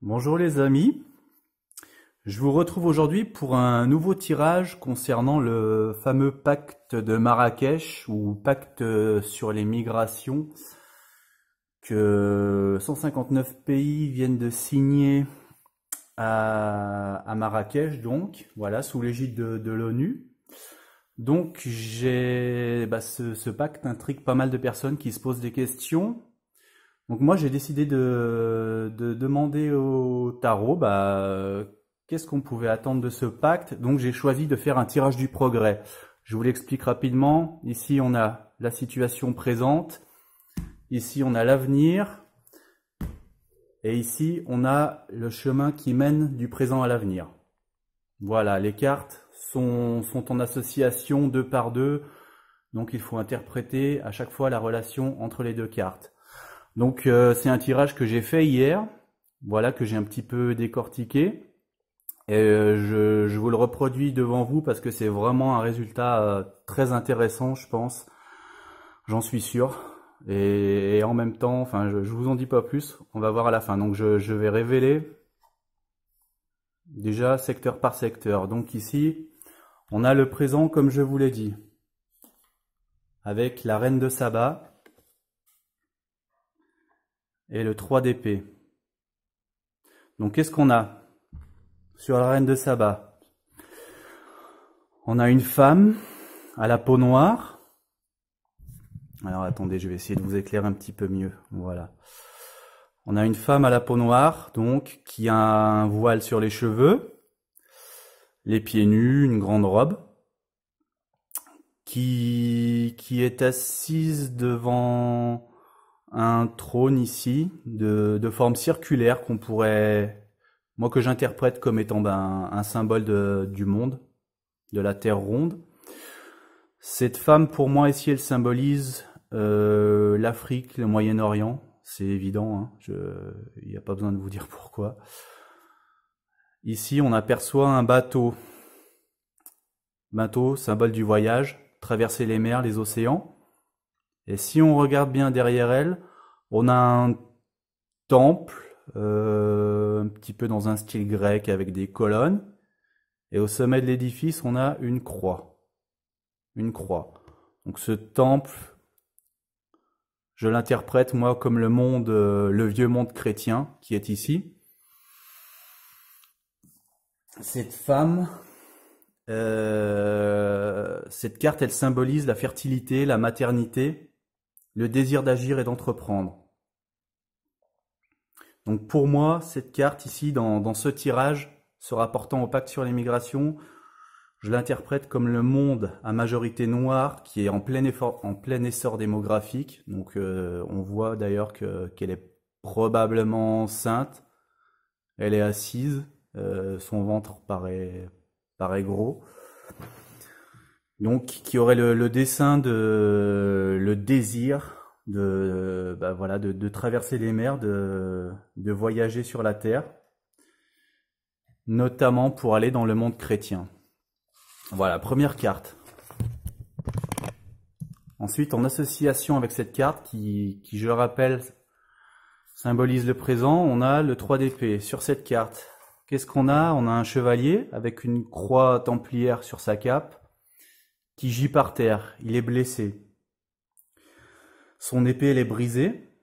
Bonjour les amis, je vous retrouve aujourd'hui pour un nouveau tirage concernant le fameux pacte de Marrakech ou pacte sur les migrations que 159 pays viennent de signer à Marrakech, donc voilà, sous l'égide de l'ONU. Donc ce pacte intrigue pas mal de personnes qui se posent des questions. Donc moi j'ai décidé de demander au tarot qu'est-ce qu'on pouvait attendre de ce pacte. Donc j'ai choisi de faire un tirage du progrès. Je vous l'explique rapidement. Ici on a la situation présente, ici on a l'avenir, et ici on a le chemin qui mène du présent à l'avenir. Voilà, les cartes sont en association deux par deux, donc il faut interpréter à chaque fois la relation entre les deux cartes. Donc c'est un tirage que j'ai fait hier, voilà, que j'ai un petit peu décortiqué, et je vous le reproduis devant vous parce que c'est vraiment un résultat très intéressant, je pense, j'en suis sûr, et en même temps, enfin je vous en dis pas plus, on va voir à la fin. Donc je vais révéler déjà secteur par secteur. Donc ici on a le présent comme je vous l'ai dit, avec la reine de Saba et le 3 d'épée. Donc qu'est-ce qu'on a sur la reine de Saba? On a une femme à la peau noire. Alors attendez, je vais essayer de vous éclairer un petit peu mieux. Voilà. On a une femme à la peau noire, donc, qui a un voile sur les cheveux, les pieds nus, une grande robe, qui est assise devant un trône ici, de forme circulaire, qu'on pourrait, moi que j'interprète comme étant un symbole du monde, de la terre ronde. Cette femme, pour moi, ici, elle symbolise l'Afrique, le Moyen-Orient, c'est évident, hein, il n'y a pas besoin de vous dire pourquoi. Ici, on aperçoit un bateau. Bateau, symbole du voyage, traverser les mers, les océans. Et si on regarde bien derrière elle, on a un temple, un petit peu dans un style grec avec des colonnes. Et au sommet de l'édifice, on a une croix. Une croix. Donc ce temple, je l'interprète moi comme le monde, le vieux monde chrétien qui est ici. Cette femme, cette carte, elle symbolise la fertilité, la maternité, le désir d'agir et d'entreprendre. Donc pour moi, cette carte ici, dans ce tirage, se rapportant au pacte sur l'immigration, je l'interprète comme le monde à majorité noire qui est en plein essor démographique. Donc on voit d'ailleurs qu'elle est probablement enceinte. Elle est assise, son ventre paraît gros. Donc qui aurait le dessein le désir de traverser les mers, de voyager sur la terre, notamment pour aller dans le monde chrétien. Voilà, première carte. Ensuite, en association avec cette carte qui je le rappelle, symbolise le présent, on a le 3 d'épée. Sur cette carte, qu'est-ce qu'on a? On a un chevalier avec une croix templière sur sa cape qui gît par terre. Il est blessé. Son épée, elle est brisée.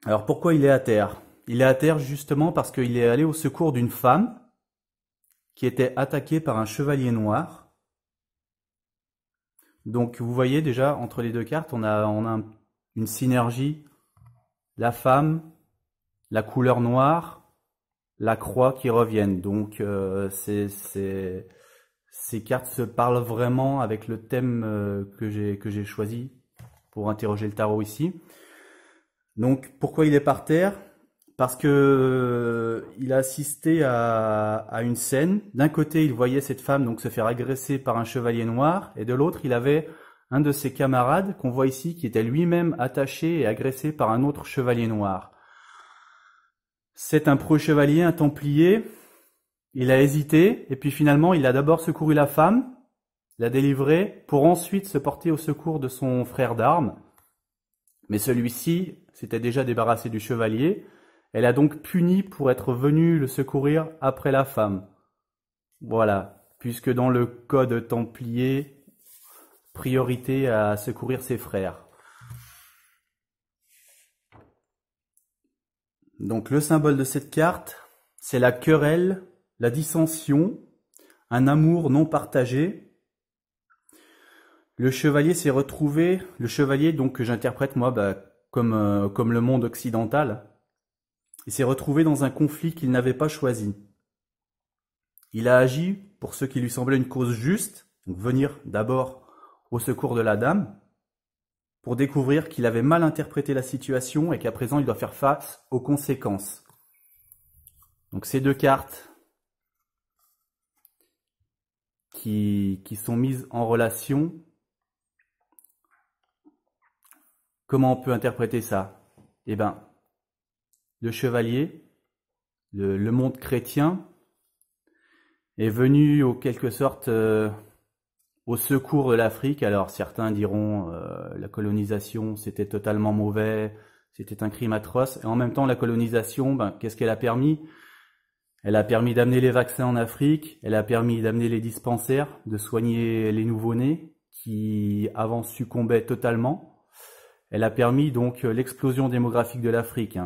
Alors pourquoi il est à terre? Il est à terre justement parce qu'il est allé au secours d'une femme qui était attaquée par un chevalier noir. Donc vous voyez déjà, entre les deux cartes, on a une synergie. La femme, la couleur noire, la croix qui reviennent. Donc ces cartes se parlent vraiment avec le thème que j'ai choisi pour interroger le tarot ici. Donc pourquoi il est par terre? Parce que il a assisté à une scène. D'un côté, il voyait cette femme donc se faire agresser par un chevalier noir, et de l'autre, il avait un de ses camarades qu'on voit ici qui était lui-même attaché et agressé par un autre chevalier noir. C'est un preux chevalier, un templier. Il a hésité, et puis finalement, il a d'abord secouru la femme, l'a délivrée, pour ensuite se porter au secours de son frère d'armes. Mais celui-ci s'était déjà débarrassé du chevalier, Elle a donc puni pour être venue le secourir après la femme. Voilà, puisque dans le code templier, priorité à secourir ses frères. Donc le symbole de cette carte, c'est la querelle, la dissension, un amour non partagé. Le chevalier s'est retrouvé, le chevalier donc que j'interprète moi comme le monde occidental, il s'est retrouvé dans un conflit qu'il n'avait pas choisi. Il a agi pour ce qui lui semblait une cause juste, donc venir d'abord au secours de la dame, pour découvrir qu'il avait mal interprété la situation et qu'à présent il doit faire face aux conséquences. Donc ces deux cartes qui sont mises en relation, comment on peut interpréter ça? Eh bien, le chevalier, le monde chrétien, est venu en quelque sorte au secours de l'Afrique. Alors certains diront la colonisation c'était totalement mauvais, c'était un crime atroce. Et en même temps la colonisation, qu'est-ce qu'elle a permis? Elle a permis d'amener les vaccins en Afrique, elle a permis d'amener les dispensaires, de soigner les nouveau-nés qui avant succombaient totalement. Elle a permis donc l'explosion démographique de l'Afrique.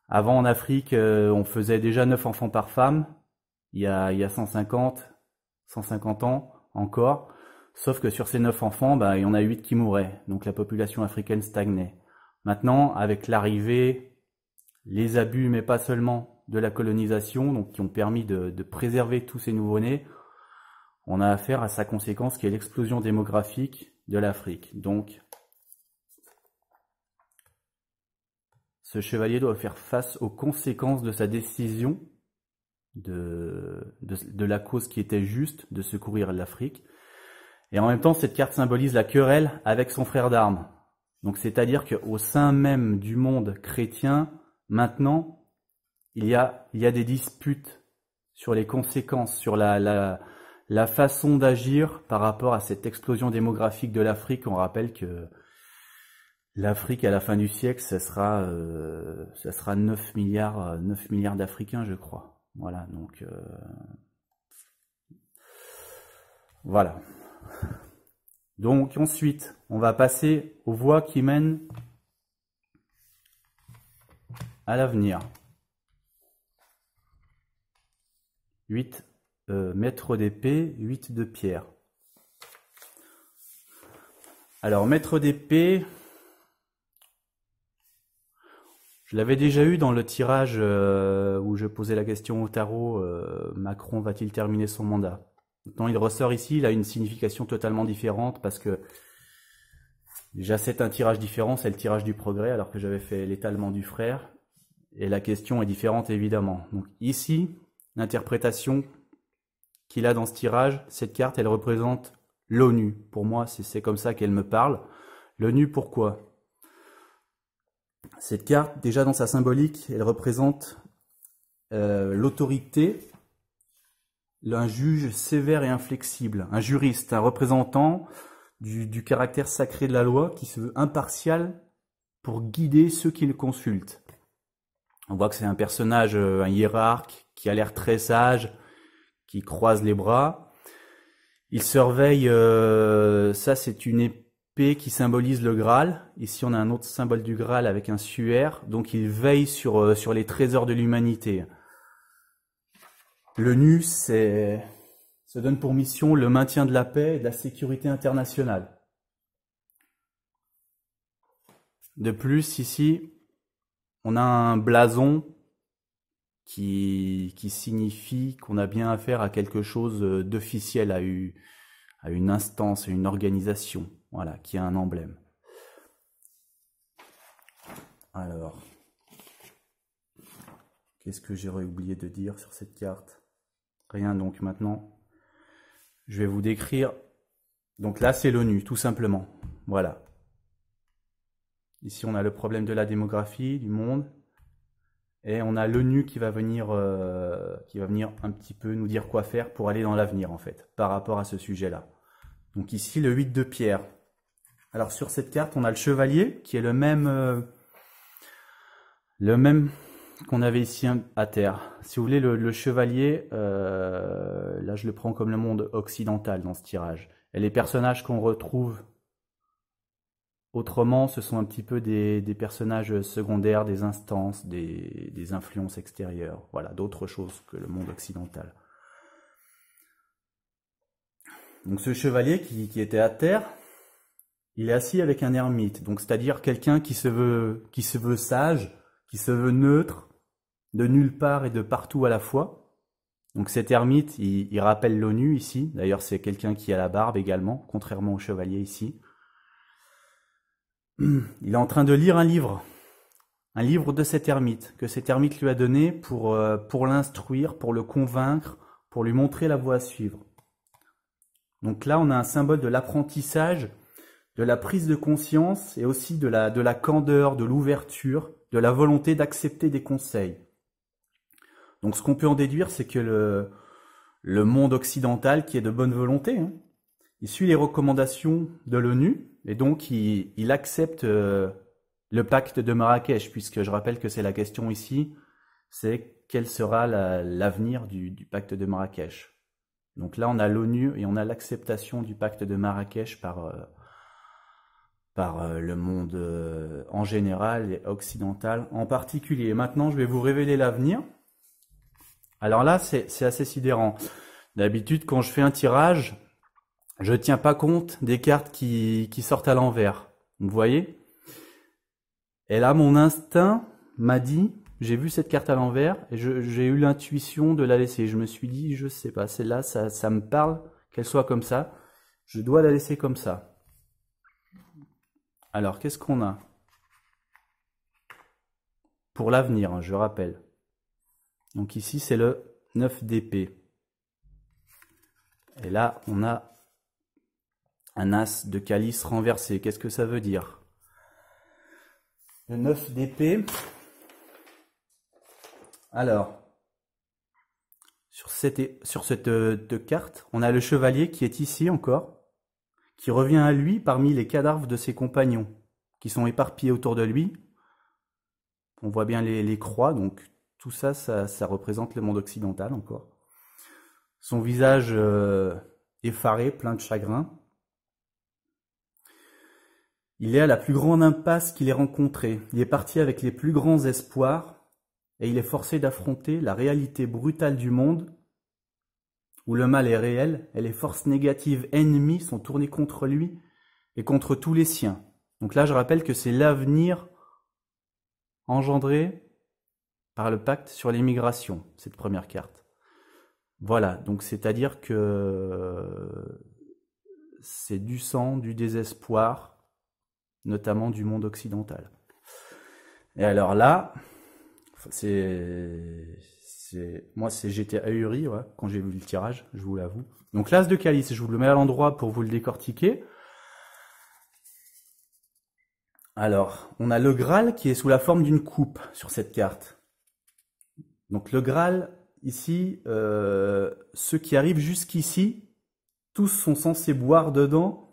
Avant en Afrique, on faisait déjà 9 enfants par femme, il y a 150 ans encore, sauf que sur ces 9 enfants, il y en a 8 qui mouraient, donc la population africaine stagnait. Maintenant, avec l'arrivée, les abus, mais pas seulement, de la colonisation, donc qui ont permis de préserver tous ces nouveau-nés, on a affaire à sa conséquence qui est l'explosion démographique de l'Afrique. Donc, ce chevalier doit faire face aux conséquences de sa décision, de la cause qui était juste, de secourir l'Afrique. Et en même temps, cette carte symbolise la querelle avec son frère d'armes. Donc c'est-à-dire qu'au sein même du monde chrétien, maintenant, il y a des disputes sur les conséquences, sur la façon d'agir par rapport à cette explosion démographique de l'Afrique. On rappelle que l'Afrique, à la fin du siècle, ça sera 9 milliards d'Africains, je crois. Voilà, donc voilà. Donc ensuite, on va passer aux voies qui mènent à l'avenir. 8 maître d'épée, 8 de pierre. Alors, maître d'épée, je l'avais déjà eu dans le tirage où je posais la question au tarot, Macron va-t-il terminer son mandat? Maintenant, il ressort ici, il a une signification totalement différente parce que déjà c'est un tirage différent, c'est le tirage du progrès, alors que j'avais fait l'étalement du frère. Et la question est différente évidemment. Donc ici, l'interprétation qu'il a dans ce tirage, cette carte, elle représente l'ONU. Pour moi, c'est comme ça qu'elle me parle. L'ONU, pourquoi? Cette carte, déjà dans sa symbolique, elle représente l'autorité, un juge sévère et inflexible, un juriste, un représentant du caractère sacré de la loi qui se veut impartial pour guider ceux qui le consultent. On voit que c'est un personnage, un hiérarque, qui a l'air très sage, qui croise les bras. Il surveille, ça c'est une épée qui symbolise le Graal. Ici on a un autre symbole du Graal avec un suaire, donc il veille sur les trésors de l'humanité. L'ONU se donne pour mission le maintien de la paix et de la sécurité internationale. De plus, ici, on a un blason qui signifie qu'on a bien affaire à quelque chose d'officiel, à une instance, à une organisation, voilà, qui a un emblème. Alors, qu'est-ce que j'aurais oublié de dire sur cette carte? Rien, donc maintenant, je vais vous décrire. Donc là, c'est l'ONU, tout simplement. Voilà. Ici, on a le problème de la démographie, du monde. Et on a l'ONU qui va venir un petit peu nous dire quoi faire pour aller dans l'avenir, en fait, par rapport à ce sujet-là. Donc ici, le 8 de pierre. Alors sur cette carte, on a le chevalier, qui est le même qu'on avait ici à Terre. Si vous voulez, le chevalier, là je le prends comme le monde occidental dans ce tirage. Et les personnages qu'on retrouve autrement, ce sont un petit peu des personnages secondaires, des instances, des influences extérieures, voilà, d'autres choses que le monde occidental. Donc ce chevalier qui était à terre, il est assis avec un ermite, donc c'est-à-dire quelqu'un qui se veut sage, qui se veut neutre, de nulle part et de partout à la fois. Donc cet ermite, il rappelle l'ONU ici, d'ailleurs c'est quelqu'un qui a la barbe également, contrairement au chevalier ici. Il est en train de lire un livre de cet ermite, que cet ermite lui a donné pour l'instruire, pour le convaincre, pour lui montrer la voie à suivre. Donc là, on a un symbole de l'apprentissage, de la prise de conscience et aussi de la candeur, de l'ouverture, de la volonté d'accepter des conseils. Donc ce qu'on peut en déduire, c'est que le monde occidental, qui est de bonne volonté, hein, il suit les recommandations de l'ONU et donc il accepte le pacte de Marrakech, puisque je rappelle que c'est la question ici, c'est quel sera l'avenir du pacte de Marrakech. Donc là, on a l'ONU et on a l'acceptation du pacte de Marrakech par le monde en général et occidental en particulier. Maintenant, je vais vous révéler l'avenir. Alors là, c'est assez sidérant. D'habitude, quand je fais un tirage, je ne tiens pas compte des cartes qui sortent à l'envers. Vous voyez? Et là, mon instinct m'a dit, j'ai vu cette carte à l'envers et j'ai eu l'intuition de la laisser. Je me suis dit, je sais pas, celle-là, ça me parle qu'elle soit comme ça. Je dois la laisser comme ça. Alors, qu'est-ce qu'on a? Pour l'avenir, hein, je rappelle. Donc ici, c'est le 9 d'épée. Et là, on a un as de calice renversé. Qu'est-ce que ça veut dire? Le 9 d'épée. Alors, sur cette carte, on a le chevalier qui est ici encore, qui revient à lui parmi les cadavres de ses compagnons, qui sont éparpillés autour de lui. On voit bien les croix, donc tout ça, ça représente le monde occidental encore. Son visage effaré, plein de chagrin. Il est à la plus grande impasse qu'il ait rencontrée. Il est parti avec les plus grands espoirs et il est forcé d'affronter la réalité brutale du monde où le mal est réel et les forces négatives ennemies sont tournées contre lui et contre tous les siens. Donc là, je rappelle que c'est l'avenir engendré par le pacte sur l'immigration, cette première carte. Voilà, donc c'est-à-dire que c'est du sang, du désespoir, notamment du monde occidental. Et alors là, moi j'étais ahuri quand j'ai vu le tirage, je vous l'avoue. Donc l'as de calice, je vous le mets à l'endroit pour vous le décortiquer. Alors, on a le Graal qui est sous la forme d'une coupe sur cette carte. Donc le Graal, ici, ceux qui arrivent jusqu'ici, tous sont censés boire dedans.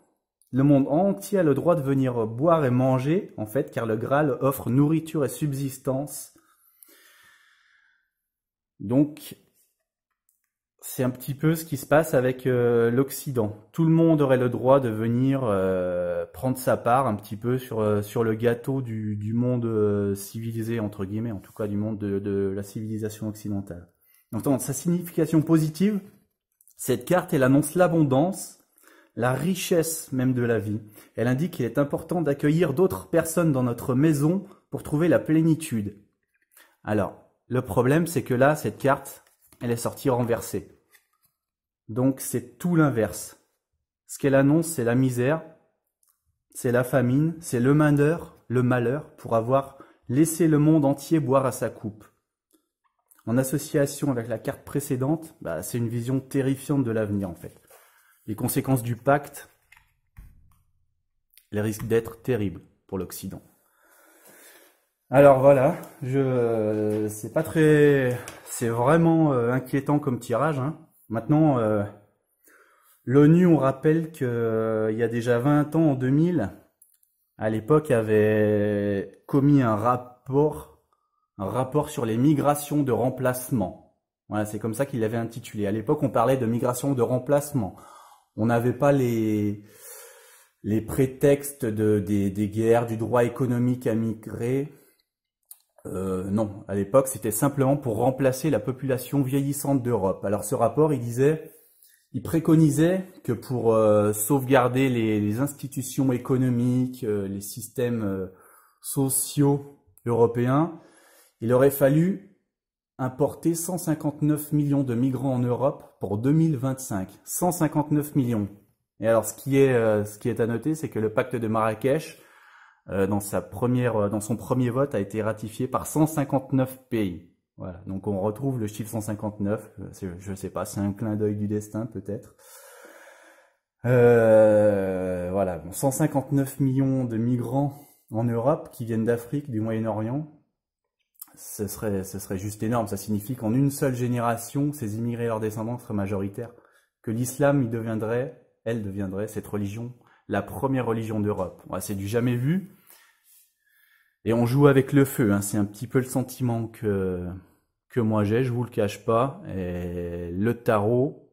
Le monde entier a le droit de venir boire et manger, en fait, car le Graal offre nourriture et subsistance. Donc, c'est un petit peu ce qui se passe avec l'Occident. Tout le monde aurait le droit de venir prendre sa part un petit peu sur le gâteau du monde civilisé, entre guillemets, en tout cas du monde de la civilisation occidentale. Donc, dans sa signification positive, cette carte, elle annonce l'abondance, la richesse même de la vie. Elle indique qu'il est important d'accueillir d'autres personnes dans notre maison pour trouver la plénitude. Alors, le problème, c'est que là, cette carte, elle est sortie renversée. Donc, c'est tout l'inverse. Ce qu'elle annonce, c'est la misère, c'est la famine, c'est le malheur pour avoir laissé le monde entier boire à sa coupe. En association avec la carte précédente, c'est une vision terrifiante de l'avenir, en fait. Les conséquences du pacte, elles risquent d'être terribles pour l'Occident. Alors voilà, c'est pas très, c'est vraiment inquiétant comme tirage. Hein. Maintenant, l'ONU, on rappelle que il y a déjà 20 ans, en 2000, à l'époque, avait commis un rapport un rapport sur les migrations de remplacement. Voilà, c'est comme ça qu'il l'avait intitulé. À l'époque, on parlait de migration de remplacement. On n'avait pas les prétextes des guerres, du droit économique à migrer. Non, à l'époque, c'était simplement pour remplacer la population vieillissante d'Europe. Alors ce rapport, il préconisait que pour sauvegarder les institutions économiques, les systèmes sociaux européens, il aurait fallu importer 159 millions de migrants en Europe pour 2025. 159 millions. Et alors, ce qui est à noter, c'est que le pacte de Marrakech, dans son premier vote, a été ratifié par 159 pays. Voilà. Donc, on retrouve le chiffre 159. Je sais pas, c'est un clin d'œil du destin, peut-être. Voilà. Bon, 159 millions de migrants en Europe qui viennent d'Afrique, du Moyen-Orient. Ce serait juste énorme. Ça signifie qu'en une seule génération, ces immigrés et leurs descendants seraient majoritaires. Que l'islam, elle deviendrait, cette religion, la première religion d'Europe. Ouais, c'est du jamais vu. Et on joue avec le feu, hein. C'est un petit peu le sentiment que moi j'ai, je vous le cache pas. Et le tarot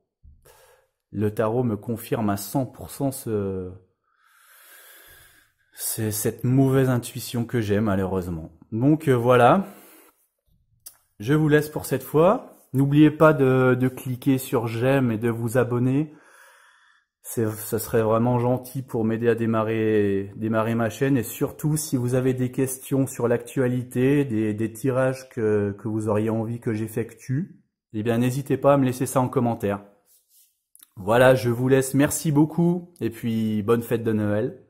me confirme à 100% cette mauvaise intuition que j'ai, malheureusement. Donc voilà. Je vous laisse pour cette fois. N'oubliez pas de cliquer sur j'aime et de vous abonner. Ça serait vraiment gentil pour m'aider à démarrer ma chaîne. Et surtout, si vous avez des questions sur l'actualité, des tirages que vous auriez envie que j'effectue, eh bien, n'hésitez pas à me laisser ça en commentaire. Voilà, je vous laisse. Merci beaucoup. Et puis, bonne fête de Noël.